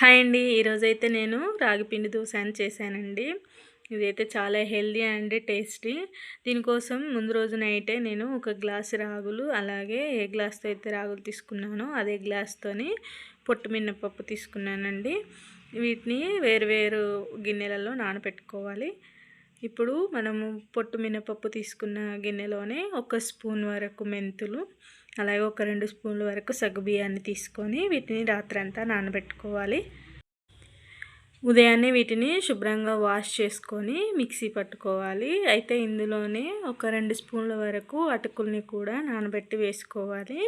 Hi అండి. ఈరోజైతే నేను రాగి పిండి దోశ అని చేశానండి. ఇదైతే చాలా హెల్దీ అండ్ టేస్టీ. దీనికోసం ముందు రోజు నైటే నేను ఒక గ్లాసు రాగులు, అలాగే ఏ గ్లాస్తో అయితే రాగులు తీసుకున్నానో అదే గ్లాస్తోని పొట్టు మినపప్పు తీసుకున్నానండి. వీటిని వేరు గిన్నెలలో నానబెట్టుకోవాలి. ఇప్పుడు మనము పొట్టు మినపప్పు తీసుకున్న గిన్నెలోనే ఒక స్పూన్ వరకు మెంతులు, అలాగే ఒక 2 స్పూన్ల వరకు సగ్గుబియ్యాన్ని తీసుకొని వీటిని రాత్రంతా నానబెట్టుకోవాలి. ఉదయాన్నే వీటిని శుభ్రంగా వాష్ చేసుకొని మిక్సీ పట్టుకోవాలి. అయితే ఇందులోనే ఒక 2 స్పూన్ల వరకు అటుకుల్ని కూడా నానబెట్టి వేసుకోవాలి.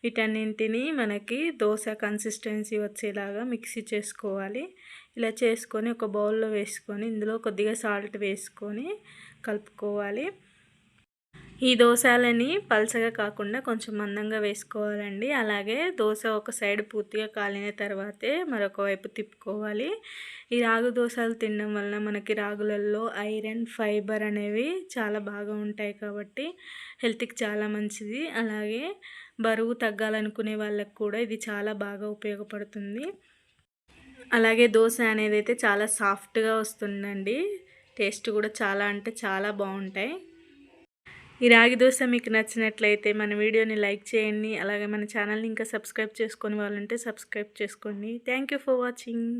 వీటన్నింటినీ మనకి దోశ కన్సిస్టెన్సీ వచ్చేలాగా మిక్సీ చేసుకోవాలి. ఇలా చేసుకొని ఒక బౌల్లో వేసుకొని ఇందులో కొద్దిగా సాల్ట్ వేసుకొని కలుపుకోవాలి. ఈ దోసలని పలచగా కాకుండా కొంచెం మందంగా వేసుకోవాలండి. అలాగే దోశ ఒక సైడ్ పూర్తిగా కాలిన తర్వాతే మరొక వైపు తిప్పుకోవాలి. ఈ రాగి దోశలు తినడం వలన మనకి రాగులలో ఐరన్, ఫైబర్ అనేవి చాలా బాగా ఉంటాయి కాబట్టి హెల్త్కి చాలా మంచిది. అలాగే బరువు తగ్గాలనుకునే వాళ్ళకి కూడా ఇది చాలా బాగా ఉపయోగపడుతుంది. అలాగే దోశ అనేది అయితే చాలా సాఫ్ట్గా వస్తుందండి. టేస్ట్ కూడా చాలా అంటే చాలా బాగుంటాయి. ఈ రాగి దోశ మీకు నచ్చినట్లయితే మన వీడియోని లైక్ చేయండి. అలాగే మన ఛానల్ని ఇంకా సబ్స్క్రైబ్ చేసుకొని వాళ్ళంటే సబ్స్క్రైబ్ చేసుకోండి. Thank you for watching.